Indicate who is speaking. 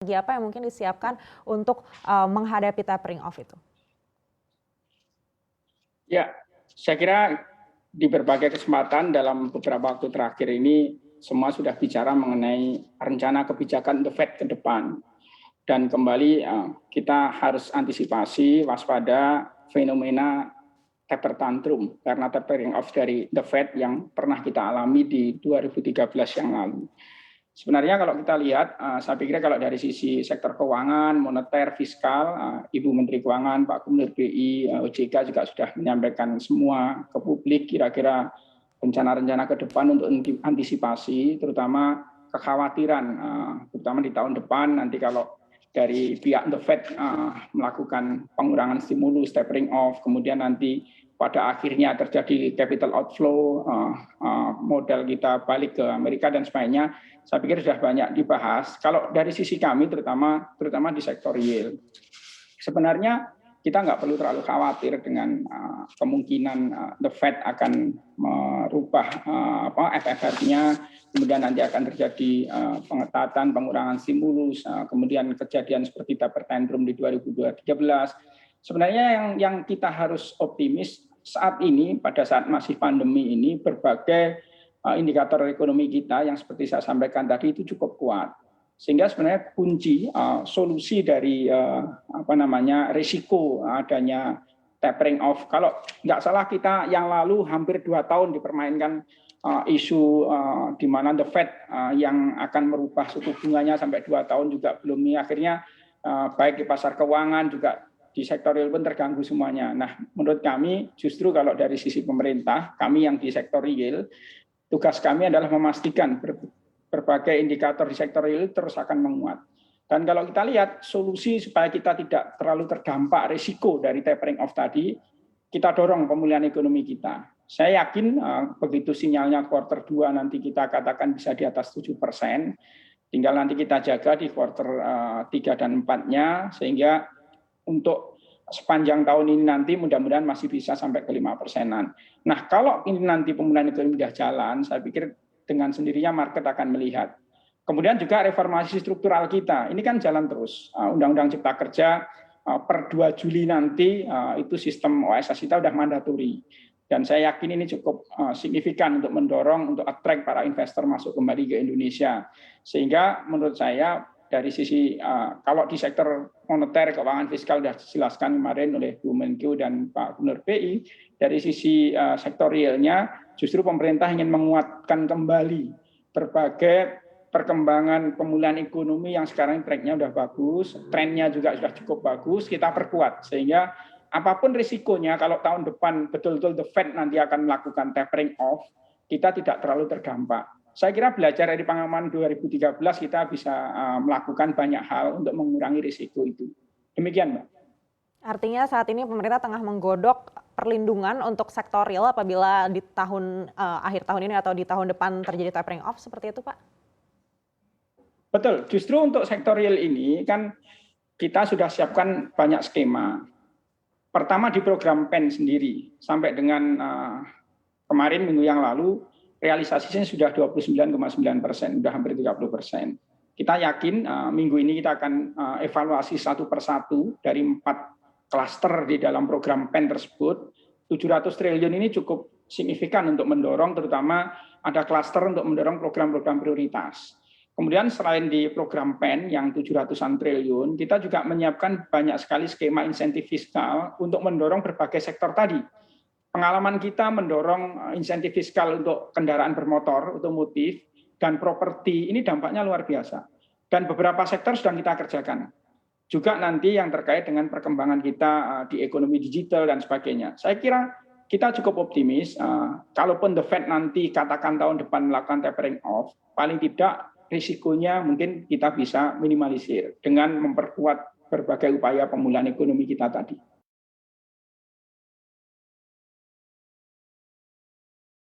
Speaker 1: strategi apa yang mungkin disiapkan untuk menghadapi tapering off itu?
Speaker 2: Ya, saya kira di berbagai kesempatan dalam beberapa waktu terakhir ini semua sudah bicara mengenai rencana kebijakan The Fed ke depan. Dan kembali kita harus antisipasi waspada fenomena taper tantrum karena tapering off dari The Fed yang pernah kita alami di 2013 yang lalu. Sebenarnya kalau kita lihat, saya pikir kalau dari sisi sektor keuangan, moneter, fiskal, Ibu Menteri Keuangan, Pak Gubernur BI, OJK juga sudah menyampaikan semua ke publik kira-kira rencana-rencana ke depan untuk antisipasi, terutama kekhawatiran, terutama di tahun depan nanti kalau dari pihak The Fed melakukan pengurangan stimulus, tapering off, kemudian nanti pada akhirnya terjadi capital outflow, modal kita balik ke Amerika dan sebagainya, saya pikir sudah banyak dibahas. Kalau dari sisi kami, terutama di sektor real, sebenarnya kita nggak perlu terlalu khawatir dengan kemungkinan The Fed akan merubah FFR-nya, kemudian nanti akan terjadi pengetatan, pengurangan stimulus, kemudian kejadian seperti taper tantrum di 2013. Sebenarnya yang kita harus optimis saat ini, pada saat masih pandemi ini, berbagai indikator ekonomi kita yang seperti saya sampaikan tadi itu cukup kuat. Sehingga sebenarnya kunci solusi dari risiko adanya tapering off. Kalau nggak salah kita yang lalu hampir 2 tahun dipermainkan isu di mana The Fed yang akan merubah suku bunganya sampai 2 tahun juga belum nih. Akhirnya baik di pasar keuangan juga di sektor real pun terganggu semuanya. Nah, menurut kami justru kalau dari sisi pemerintah, kami yang di sektor real, tugas kami adalah memastikan berbagai indikator di sektor real terus akan menguat. Dan kalau kita lihat solusi supaya kita tidak terlalu terdampak risiko dari tapering off tadi, kita dorong pemulihan ekonomi kita. Saya yakin begitu sinyalnya kuartal 2 nanti kita katakan bisa di atas 7%, tinggal nanti kita jaga di kuartal 3 dan 4-nya, sehingga untuk sepanjang tahun ini nanti mudah-mudahan masih bisa sampai ke 5%-an. Nah, kalau ini nanti pemulihan ekonomi sudah jalan, saya pikir dengan sendirinya market akan melihat. Kemudian juga reformasi struktural kita, ini kan jalan terus. Undang-Undang Cipta Kerja per 2 Juli nanti itu sistem OSS kita sudah mandatori. Dan saya yakin ini cukup signifikan untuk mendorong, untuk attract para investor masuk kembali ke Indonesia. Sehingga menurut saya dari sisi kalau di sektor moneter, keuangan fiskal sudah dijelaskan kemarin oleh Bu Menkyu dan Pak Gubernur BI, dari sisi sektor realnya justru pemerintah ingin menguatkan kembali berbagai perkembangan pemulihan ekonomi yang sekarang tracknya sudah bagus, trennya juga sudah cukup bagus, kita perkuat sehingga apapun risikonya kalau tahun depan betul-betul The Fed nanti akan melakukan tapering off, kita tidak terlalu terdampak. Saya kira belajar dari pengalaman 2013 kita bisa melakukan banyak hal untuk mengurangi risiko itu. Demikian, Mbak.
Speaker 1: Artinya saat ini pemerintah tengah menggodok perlindungan untuk sektor real apabila di akhir tahun ini atau di tahun depan terjadi tapering off, seperti itu, Pak?
Speaker 2: Betul, justru untuk sektor real ini kan kita sudah siapkan banyak skema. Pertama di program PEN sendiri, sampai dengan kemarin minggu yang lalu, realisasinya sudah 29,9%, sudah hampir 30%. Kita yakin minggu ini kita akan evaluasi satu persatu dari 4 klaster di dalam program PEN tersebut. 700 triliun ini cukup signifikan untuk mendorong, terutama ada klaster untuk mendorong program-program prioritas. Kemudian selain di program PEN yang 700-an triliun, kita juga menyiapkan banyak sekali skema insentif fiskal untuk mendorong berbagai sektor tadi. Pengalaman kita mendorong insentif fiskal untuk kendaraan bermotor, otomotif, dan properti, ini dampaknya luar biasa. Dan beberapa sektor sedang kita kerjakan. Juga nanti yang terkait dengan perkembangan kita di ekonomi digital dan sebagainya. Saya kira kita cukup optimis, kalaupun The Fed nanti katakan tahun depan melakukan tapering off, paling tidak risikonya mungkin kita bisa minimalisir dengan memperkuat berbagai upaya pemulihan ekonomi kita tadi.